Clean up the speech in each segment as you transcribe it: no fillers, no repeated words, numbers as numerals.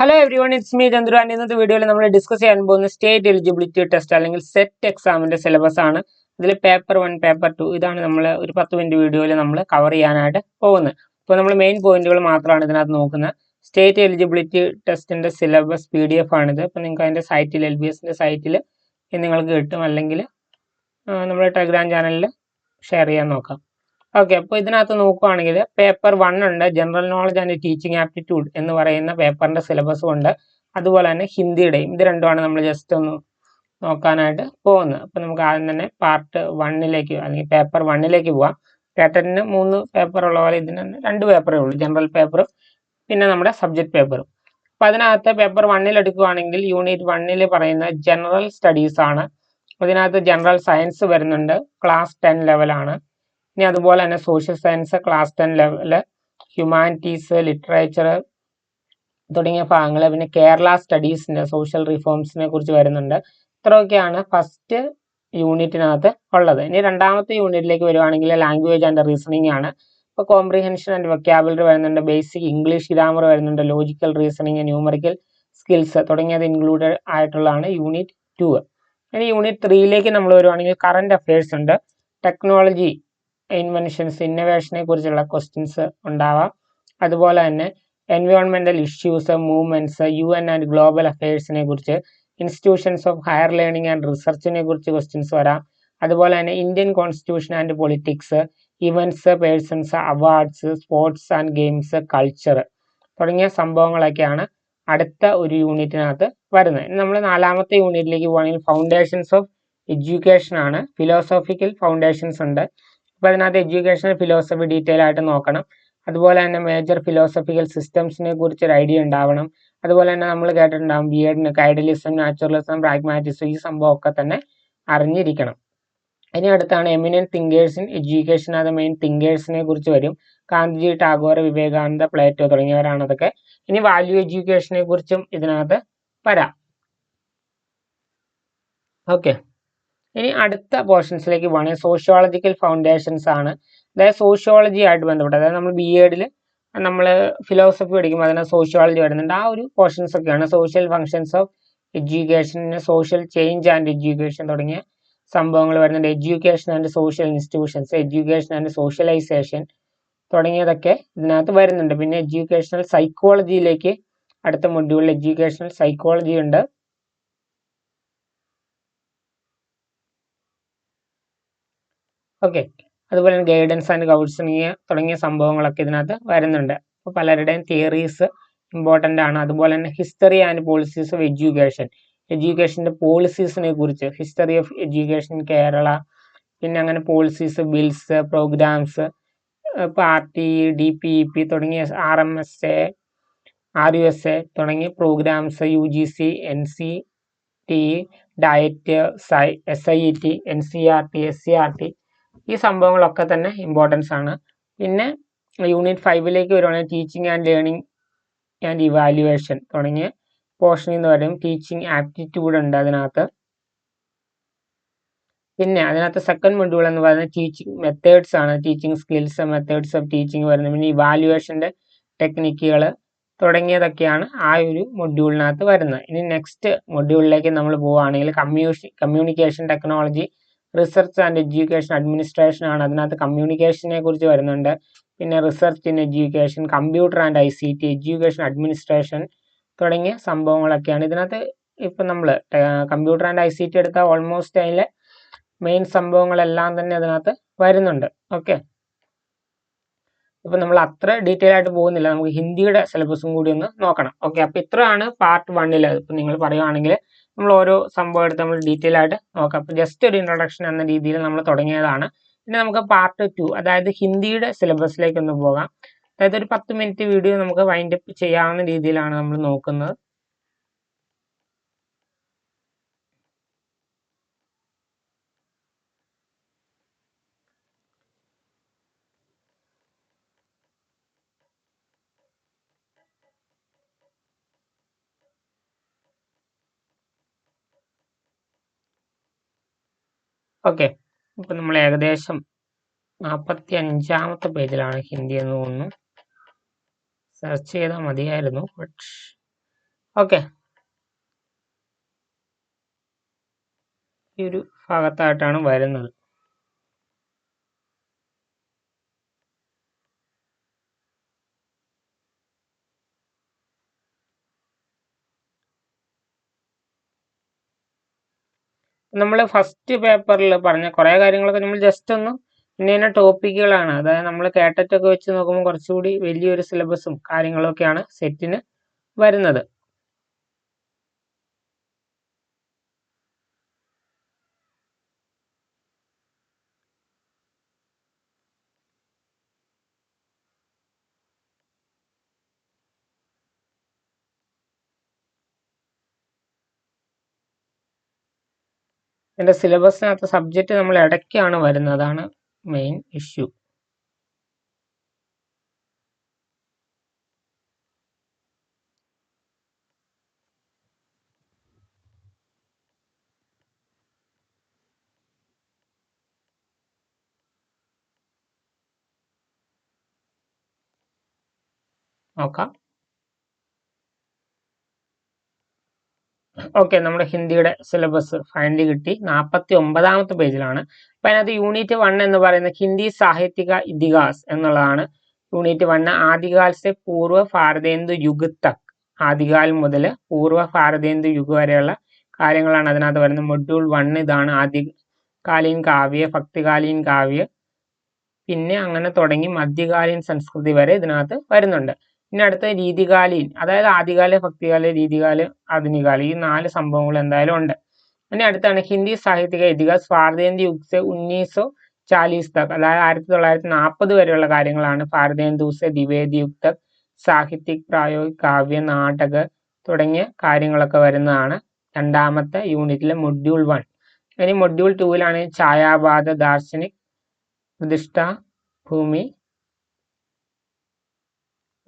Hello everyone, it's me Chandru and ഇന്നത്തെ വീഡിയോയിൽ നമ്മൾ ഡിസ്കസ് ചെയ്യാൻ പോകുന്ന സ്റ്റേറ്റ് എലിജിബിലിറ്റി ടെസ്റ്റ് അല്ലെങ്കിൽ സെറ്റ് എക്സാമിന്റെ സിലബസ് ആണ്. ഇതിൽ പേപ്പർ 1 പേപ്പർ 2 ഇതാണ് നമ്മൾ ഒരു 10 മിനിറ്റ് വീഡിയോയിൽ നമ്മൾ കവർ ചെയ്യാനായിട്ട് പോകുന്നത്. അപ്പോൾ നമ്മൾ മെയിൻ പോയിന്റുകൾ മാത്രമാണ് ഇതിനകത്ത് നോക്കുന്നത്. സ്റ്റേറ്റ് എലിജിബിലിറ്റി ടെസ്റ്റിന്റെ സിലബസ് PDF ആണിത്. അപ്പോൾ നിങ്ങൾക്ക് അതിന്റെ സൈറ്റിൽ LBSന്റെ സൈറ്റിൽ നിങ്ങൾക്ക് കിട്ടും, അല്ലെങ്കിൽ നമ്മുടെ ടെലഗ്രാം ചാനലിൽ ഷെയർ ചെയ്യാൻ നോക്കാം. ഓക്കെ, അപ്പോൾ ഇതിനകത്ത് നോക്കുകയാണെങ്കിൽ പേപ്പർ 1 ഉണ്ട്, general knowledge and teaching aptitude എന്ന് പറയുന്ന പേപ്പറിന്റെ സിലബസും ഉണ്ട്. അതുപോലെ തന്നെ ഹിന്ദിയുടെയും. ഇത് രണ്ടുമാണ് നമ്മൾ ജസ്റ്റ് ഒന്ന് നോക്കാനായിട്ട് പോകുന്നത്. അപ്പോൾ നമുക്ക് ആദ്യം തന്നെ പാർട്ട് 1ലേക്ക് അല്ലെങ്കിൽ പേപ്പർ 1ലേക്ക് പോവാം. കേട്ടറ്റിന് 3 പേപ്പർ ഉള്ള പോലെ ഇതിന് 2 പേപ്പറേ ഉള്ളൂ, ജനറൽ പേപ്പറും പിന്നെ നമ്മുടെ സബ്ജക്ട് പേപ്പറും. അപ്പോൾ അതിനകത്ത് പേപ്പർ 1 എടുക്കുകയാണെങ്കിൽ യൂണിറ്റ് 1 പറയുന്ന ജനറൽ സ്റ്റഡീസ് ആണ്. അതിനകത്ത് ജനറൽ സയൻസ് വരുന്നുണ്ട്, ക്ലാസ് 10 ലെവലാണ്. ഇനി അതുപോലെ തന്നെ social science class 10 level, humanities, literature തുടങ്ങിയ ഭാഗങ്ങൾ, പിന്നെ കേരള സ്റ്റഡീസിന്റെ സോഷ്യൽ റിഫോംസിനെ കുറിച്ച് വരുന്നുണ്ട്. ഇത്രയൊക്കെയാണ് ഫസ്റ്റ് യൂണിറ്റിനകത്ത് ഉള്ളത്. ഇനി രണ്ടാമത്തെ യൂണിറ്റിലേക്ക് വരുവാണെങ്കിൽ ലാംഗ്വേജ് ആൻഡ് റീസണിങ് ആണ്. ഇപ്പോൾ കോംപ്രിഹെൻഷൻ ആൻഡ് വൊക്കാബുലറി വരുന്നുണ്ട്, ബേസിക് ഇംഗ്ലീഷ് ഗ്രാമർ വരുന്നുണ്ട്, ലോജിക്കൽ റീസണിങ്, ന്യൂമറിക്കൽ സ്കിൽസ് തുടങ്ങിയത് ഇൻക്ലൂഡഡ് ആയിട്ടുള്ളതാണ് യൂണിറ്റ് 2. ഇനി യൂണിറ്റ് 3ലേക്ക് നമ്മൾ വരുവാണെങ്കിൽ കറന്റ് അഫയേഴ്സ് ഉണ്ട്, ടെക്നോളജി ഇൻവെൻഷൻസ് ഇന്നോവേഷനെ കുറിച്ചുള്ള ക്വസ്റ്റ്യൻസ് ഉണ്ടാവാം. അതുപോലെ തന്നെ എൻവയോൺമെന്റൽ issues, movements, UN and global അഫയേഴ്സിനെ കുറിച്ച്, institutions of higher learning and റിസർച്ചിനെ കുറിച്ച് ക്വസ്റ്റ്യൻസ് വരാം. അതുപോലെ തന്നെ Indian constitution and politics, events, persons, awards, sports and games, culture തുടങ്ങിയ സംഭവങ്ങളൊക്കെയാണ് അടുത്ത ഒരു യൂണിറ്റിനകത്ത് വരുന്നത്. നമ്മൾ നാലാമത്തെ യൂണിറ്റിലേക്ക് പോകുകയാണെങ്കിൽ ഫൗണ്ടേഷൻസ് ഓഫ് എഡ്യൂക്കേഷൻ ആണ്. ഫിലോസോഫിക്കൽ ഫൗണ്ടേഷൻസ് ഉണ്ട്. അപ്പോൾ അതിനകത്ത് എഡ്യൂക്കേഷണൽ ഫിലോസഫി ഡീറ്റെയിൽ ആയിട്ട് നോക്കണം. അതുപോലെ തന്നെ മേജർ ഫിലോസഫിക്കൽ സിസ്റ്റംസിനെ കുറിച്ച് ഒരു ഐഡിയ ഉണ്ടാവണം. അതുപോലെ തന്നെ നമ്മൾ കേട്ടിട്ടുണ്ടാകും BEdന് ഐഡിയലിസം, നാച്ചുറലിസം, പ്രാഗ്മാറ്റിസം, ഈ സംഭവമൊക്കെ തന്നെ അറിഞ്ഞിരിക്കണം. ഇനി അടുത്താണ് എമിനന്റ് തിങ്കേഴ്സ് ഇൻ എഡ്യൂക്കേഷൻ. അത് മെയിൻ തിങ്കേഴ്സിനെ കുറിച്ച് വരും, ഗാന്ധിജി, ടാഗോർ, വിവേകാനന്ദ, പ്ലേറ്റോ തുടങ്ങിയവരാണ് അതൊക്കെ. ഇനി വാല്യൂ എഡ്യൂക്കേഷനെ കുറിച്ചും ഇതിനകത്ത് വരാം. ഓക്കെ, ഇനി അടുത്ത പോർഷൻസിലേക്ക് പോകണമെങ്കിൽ സോഷ്യോളജിക്കൽ ഫൗണ്ടേഷൻസ് ആണ്. അതായത് സോഷ്യോളജി ആയിട്ട് ബന്ധപ്പെട്ട്, അതായത് നമ്മൾ BEdൽ നമ്മൾ ഫിലോസഫി പഠിക്കുമ്പോൾ അതിന് സോഷ്യോളജി വരുന്നുണ്ട്. ആ ഒരു പോർഷൻസ് ഒക്കെയാണ് social functions of education, social change and education തുടങ്ങിയ സംഭവങ്ങൾ വരുന്നുണ്ട്. Education and social institutions, education and socialisation തുടങ്ങിയതൊക്കെ ഇതിനകത്ത് വരുന്നുണ്ട്. പിന്നെ എഡ്യൂക്കേഷണൽ സൈക്കോളജിയിലേക്ക് അടുത്ത മൊഡ്യൂളിൽ എഡ്യൂക്കേഷണൽ സൈക്കോളജി ഉണ്ട്. ഓക്കെ, അതുപോലെ തന്നെ ഗൈഡൻസ് ആൻഡ് കൗൺസിലിംഗ് തുടങ്ങിയ സംഭവങ്ങളൊക്കെ ഇതിനകത്ത് വരുന്നുണ്ട്. അപ്പോൾ പലരുടെയും തിയറീസ് ഇമ്പോർട്ടൻ്റ് ആണ്. അതുപോലെ തന്നെ history and policies of education, എഡ്യൂക്കേഷൻ്റെ പോളിസീസിനെ കുറിച്ച്, ഹിസ്റ്ററി ഓഫ് എഡ്യൂക്കേഷൻ കേരള, പിന്നെ അങ്ങനെ policies, bills, programmes, party, DPEP തുടങ്ങിയ RMSA, RUSA തുടങ്ങിയ programmes, UGC, NCT, DIET, SIET, NCERT, SCERT ഈ സംഭവങ്ങളൊക്കെ തന്നെ ഇമ്പോർട്ടൻസ് ആണ്. പിന്നെ യൂണിറ്റ് 5ലേക്ക് വരുവാണെങ്കിൽ teaching and learning and evaluation തുടങ്ങിയ പോർഷനിൽ നിന്ന് വരും. ടീച്ചിങ് ആപ്റ്റിറ്റ്യൂഡ് ഉണ്ട് അതിനകത്ത്. പിന്നെ അതിനകത്ത് സെക്കൻഡ് മൊഡ്യൂൾ എന്ന് പറയുന്നത് ടീച്ചിങ് മെത്തേഡ്സ് ആണ്, teaching skills, methods of teaching വരുന്നത്. പിന്നെ ഇവാലുവേഷൻ്റെ ടെക്നിക്കുകൾ തുടങ്ങിയതൊക്കെയാണ് ആ ഒരു മൊഡ്യൂളിനകത്ത് വരുന്നത്. ഇനി നെക്സ്റ്റ് മൊഡ്യൂളിലേക്ക് നമ്മൾ പോവുകയാണെങ്കിൽ communication technology, research and education administration ആണ്. അതിനകത്ത് കമ്മ്യൂണിക്കേഷനെ കുറിച്ച് വരുന്നുണ്ട്. പിന്നെ research in education, computer and ICT, education administration തുടങ്ങിയ സംഭവങ്ങളൊക്കെയാണ് ഇതിനകത്ത്. ഇപ്പം നമ്മൾ കമ്പ്യൂട്ടർ ആൻഡ് ICT എടുത്താൽ ഓൾമോസ്റ്റ് അതിലെ മെയിൻ സംഭവങ്ങളെല്ലാം തന്നെ അതിനകത്ത് വരുന്നുണ്ട്. ഓക്കെ, ഇപ്പം നമ്മൾ അത്ര ഡീറ്റെയിൽ ആയിട്ട് പോകുന്നില്ല, നമുക്ക് ഹിന്ദിയുടെ സിലബസും കൂടി ഒന്ന് നോക്കണം. ഓക്കെ, അപ്പോൾ ഇത്രയാണ് പാർട്ട് 1. ഇപ്പം നിങ്ങൾ പറയുവാണെങ്കിൽ നമ്മൾ ഓരോ സംഭവം എടുത്ത് നമ്മൾ ഡീറ്റെയിൽ ആയിട്ട് നോക്കാം. അപ്പോൾ ജസ്റ്റ് ഒരു ഇൻട്രൊഡക്ഷൻ എന്ന രീതിയിൽ നമ്മൾ തുടങ്ങിയതാണ്. പിന്നെ നമുക്ക് പാർട്ട് 2, അതായത് ഹിന്ദിയുടെ സിലബസിലേക്ക് ഒന്ന് പോകാം. അതായത് ഒരു 10 മിനിറ്റ് വീഡിയോ നമുക്ക് വൈൻഡ് അപ്പ് ചെയ്യാവുന്ന രീതിയിലാണ് നമ്മൾ നോക്കുന്നത്. ഓക്കെ, ഇപ്പം നമ്മൾ ഏകദേശം 45-ാമത്തെ പേജിലാണ് ഹിന്ദി എന്ന് തോന്നുന്നു. സെർച്ച് ചെയ്താൽ മതിയായിരുന്നു, ബട്ട് ഓക്കെ, ഈ ഒരു ഭാഗത്തായിട്ടാണ് വരുന്നത്. നമ്മൾ ഫസ്റ്റ് പേപ്പറിൽ പറഞ്ഞ കുറേ കാര്യങ്ങളൊക്കെ നമ്മൾ ജസ്റ്റ് ഒന്ന് ഇന്ന ടോപ്പിക്കുകളാണ്. അതായത് നമ്മൾ കേട്ടറ്റൊക്കെ വെച്ച് നോക്കുമ്പോൾ കുറച്ചുകൂടി വലിയൊരു സിലബസും കാര്യങ്ങളൊക്കെയാണ് സെറ്റിന് വരുന്നത്. എൻ്റെ സിലബസിനകത്ത് സബ്ജക്റ്റ് നമ്മൾ ഇടയ്ക്കാണ് വരുന്നത്, അതാണ് മെയിൻ ഇഷ്യൂ. നോക്കാം. ഓക്കെ, നമ്മുടെ ഹിന്ദിയുടെ സിലബസ് ഫൈനലി കിട്ടി. 49ാമത്തെ പേജിലാണ്. അപ്പം അതിനകത്ത് യൂണിറ്റ് 1 എന്ന് പറയുന്നത് ഹിന്ദി സാഹിത്യക ഇതിഹാസ് എന്നുള്ളതാണ്. യൂണിറ്റ് 1 ആദികാൽ സെ പൂർവ്വ ഭാരതേന്ദു യുഗ് തക്, ആദികാൽ മുതൽ പൂർവ്വ ഭാരതേന്ദു യുഗ് വരെയുള്ള കാര്യങ്ങളാണ് അതിനകത്ത് വരുന്നത്. മൊഡ്യൂൾ 1 ഇതാണ്, ആദ്യകാലീൻ കാവ്യ, ഭക്തികാലീൻ കാവ്യ, പിന്നെ അങ്ങനെ തുടങ്ങി മധ്യകാലീൻ സംസ്കൃതി വരെ ഇതിനകത്ത് വരുന്നുണ്ട്. പിന്നെ അടുത്ത രീതികാലീൻ, അതായത് ആദ്യകാല, ഭക്തികാല, രീതികാല, ആധുനികാല, ഈ 4 സംഭവങ്ങൾ എന്തായാലും ഉണ്ട്. പിന്നെ അടുത്താണ് ഹിന്ദി സാഹിത്യക ഇതിഹാസ് ഭാരതേന്ദു യുഗ് സെ 1940 തക്, അതായത് 1940 വരെയുള്ള കാര്യങ്ങളാണ്. ഭാരതേന്ദു സെ ദ്വിവേദി യുഗ് തക്, സാഹിത്യക്, പ്രായോഗിക്, കാവ്യ, നാടക തുടങ്ങിയ കാര്യങ്ങളൊക്കെ വരുന്നതാണ് രണ്ടാമത്തെ യൂണിറ്റിലെ മൊഡ്യൂൾ 1. ഇനി മൊഡ്യൂൾ 2ലാണ് ഛായാവാദ, ദാർശനിക്, പ്രതിഷ്ഠ, ഭൂമി,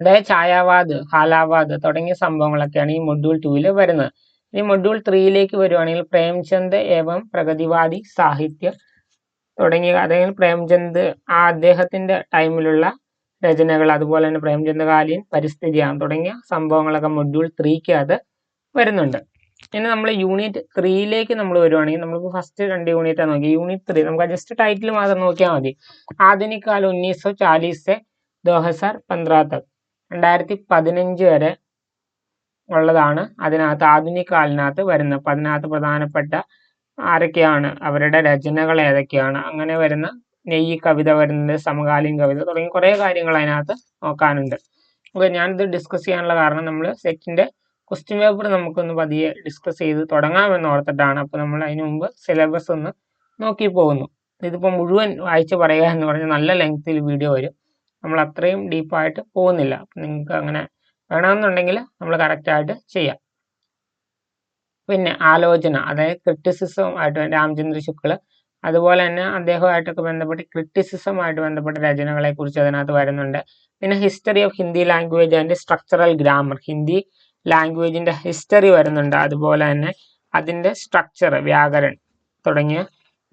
അതായത് ഛായാവാദ്, ഹാലാവാദ് തുടങ്ങിയ സംഭവങ്ങളൊക്കെയാണ് ഈ മൊഡ്യൂൾ 2ൽ വരുന്നത്. ഇനി മൊഡ്യൂൾ 3ലേക്ക് വരുവാണെങ്കിൽ പ്രേംചന്ദ് ഏവം പ്രഗതിവാദി സാഹിത്യ തുടങ്ങിയ, അതായത് പ്രേംചന്ദ് അദ്ദേഹത്തിന്റെ ടൈമിലുള്ള രചനകൾ, അതുപോലെ തന്നെ പ്രേംചന്ദ് കാലീൻ പരിസ്ഥിതിയാണ് തുടങ്ങിയ സംഭവങ്ങളൊക്കെ മൊഡ്യൂൾ 3ക്ക് അത് വരുന്നുണ്ട്. ഇനി നമ്മൾ യൂണിറ്റ് 3ലേക്ക് നമ്മൾ വരുവാണെങ്കിൽ നമ്മളിപ്പോൾ ഫസ്റ്റ് 2 യൂണിറ്റാണ് നോക്കി. യൂണിറ്റ് 3 നമുക്ക് ജസ്റ്റ് ടൈറ്റിൽ മാത്രം നോക്കിയാൽ മതി. ആധുനിക് കാൽ 1940 से 2015 തക്, 2015 വരെ ഉള്ളതാണ് അതിനകത്ത് ആധുനിക് കാലിനകത്ത് വരുന്നത്. അപ്പം അതിനകത്ത് പ്രധാനപ്പെട്ട ആരൊക്കെയാണ്, അവരുടെ രചനകൾ ഏതൊക്കെയാണ്, അങ്ങനെ വരുന്ന നെയ്യ് കവിത വരുന്നത്, സമകാലീൻ കവിത തുടങ്ങി കുറേ കാര്യങ്ങൾ അതിനകത്ത് നോക്കാനുണ്ട്. ഓക്കെ, ഞാനിത് ഡിസ്കസ് ചെയ്യാനുള്ള കാരണം നമ്മൾ സെറ്റിന്റെ ക്വസ്റ്റ്യൻ പേപ്പർ നമുക്കൊന്ന് പതിയെ ഡിസ്കസ് ചെയ്ത് തുടങ്ങാമെന്ന് ഓർത്തിട്ടാണ്. അപ്പോൾ നമ്മൾ അതിന് മുമ്പ് സിലബസ് ഒന്ന് നോക്കി പോകുന്നു. ഇതിപ്പോൾ മുഴുവൻ വായിച്ച് പറയുക എന്ന് പറഞ്ഞാൽ നല്ല ലെങ്ത്തിൽ വീഡിയോ വരും. നമ്മൾ അത്രയും ഡീപ്പായിട്ട് പോകുന്നില്ല. അപ്പം നിങ്ങൾക്ക് അങ്ങനെ വേണമെന്നുണ്ടെങ്കിൽ നമ്മൾ കറക്റ്റായിട്ട് ചെയ്യാം. പിന്നെ ആലോചന, അതായത് ക്രിറ്റിസിസമായിട്ട് രാമചന്ദ്ര ശുക്ല, അതുപോലെ തന്നെ അദ്ദേഹമായിട്ടൊക്കെ ബന്ധപ്പെട്ട് ക്രിറ്റിസിസമായിട്ട് ബന്ധപ്പെട്ട രചനകളെ കുറിച്ച് അതിനകത്ത് വരുന്നുണ്ട്. പിന്നെ history of Hindi language and structural grammar, Hindi ലാംഗ്വേജിന്റെ ഹിസ്റ്ററി വരുന്നുണ്ട്. അതുപോലെ തന്നെ അതിന്റെ സ്ട്രക്ചർ, വ്യാകരണം തുടങ്ങിയ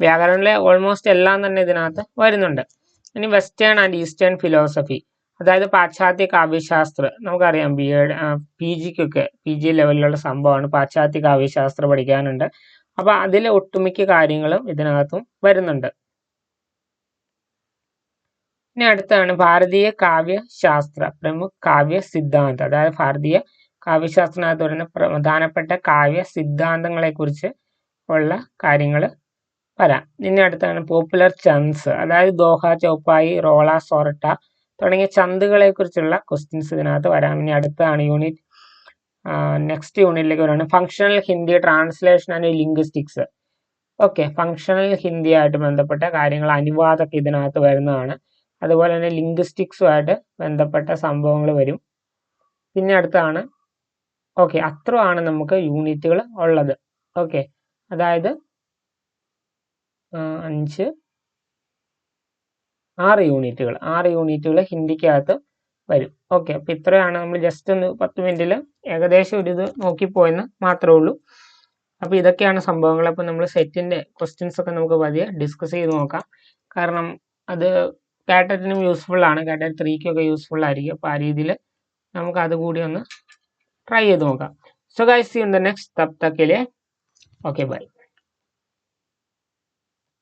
വ്യാകരണത്തിലെ ഓൾമോസ്റ്റ് എല്ലാം തന്നെ ഇതിനകത്ത് വരുന്നുണ്ട്. ഇനി വെസ്റ്റേൺ ആൻഡ് ഈസ്റ്റേൺ ഫിലോസഫി, അതായത് പാശ്ചാത്യ കാവ്യശാസ്ത്രം, നമുക്കറിയാം പി ജി ലെവലിലുള്ള സംഭവമാണ് പാശ്ചാത്യ കാവ്യശാസ്ത്രം പഠിക്കാനുണ്ട്. അപ്പൊ അതിലെ ഒട്ടുമിക്ക കാര്യങ്ങളും ഇതിനകത്തും വരുന്നുണ്ട്. ഇനി അടുത്താണ് ഭാരതീയ കാവ്യശാസ്ത്ര പ്രമുഖ കാവ്യ സിദ്ധാന്തം, അതായത് ഭാരതീയ കാവ്യശാസ്ത്രത്തിനകത്ത് വരുന്ന പ്രധാനപ്പെട്ട കാവ്യ സിദ്ധാന്തങ്ങളെ കുറിച്ച് ഉള്ള കാര്യങ്ങൾ വരാം. ഇനി അടുത്താണ് പോപ്പുലർ ചന്ത്സ്, അതായത് ദോഹ, ചൗപ്പായി, റോള, സോറട്ട തുടങ്ങിയ ചന്തുകളെ കുറിച്ചുള്ള ക്വസ്റ്റ്യൻസ് ഇതിനകത്ത് വരാം. ഇനി അടുത്താണ് നെക്സ്റ്റ് യൂണിറ്റിലേക്ക് വരാണ് functional Hindi translation and linguistics. Okay, functional Hindi ആയിട്ട് ബന്ധപ്പെട്ട കാര്യങ്ങൾ, അനുവാദമൊക്കെ ഇതിനകത്ത് വരുന്നതാണ്. അതുപോലെ തന്നെ ലിംഗ്വിസ്റ്റിക്സുമായിട്ട് ബന്ധപ്പെട്ട സംഭവങ്ങൾ വരും. പിന്നെ അടുത്താണ്, ഓക്കെ, അത്രയാണ് നമുക്ക് യൂണിറ്റുകൾ ഉള്ളത്. ഓക്കെ, അതായത് 6 യൂണിറ്റുകൾ ഹിന്ദിക്കകത്ത് വരും. ഓക്കെ, അപ്പം ഇത്രയാണ് നമ്മൾ ജസ്റ്റ് ഒന്ന് 10 മിനിറ്റിൽ ഏകദേശം ഒരു ഇത് നോക്കിപ്പോയെന്ന് മാത്രമേ ഉള്ളൂ. അപ്പോൾ ഇതൊക്കെയാണ് സംഭവങ്ങൾ. അപ്പം നമ്മൾ സെറ്റിൻ്റെ ക്വസ്റ്റ്യൻസ് ഒക്കെ നമുക്ക് പതിയെ ഡിസ്കസ് ചെയ്ത് നോക്കാം. കാരണം അത് കാറ്ററ്റിനും യൂസ്ഫുൾ ആണ്, കാറ്ററ്റ് 3 ക്കൊക്കെ യൂസ്ഫുൾ ആയിരിക്കും. അപ്പോൾ ആ രീതിയിൽ നമുക്ക് അതുകൂടി ഒന്ന് ട്രൈ ചെയ്ത് നോക്കാം. So guys see you in the next, तब तक के लिए ओके बाय।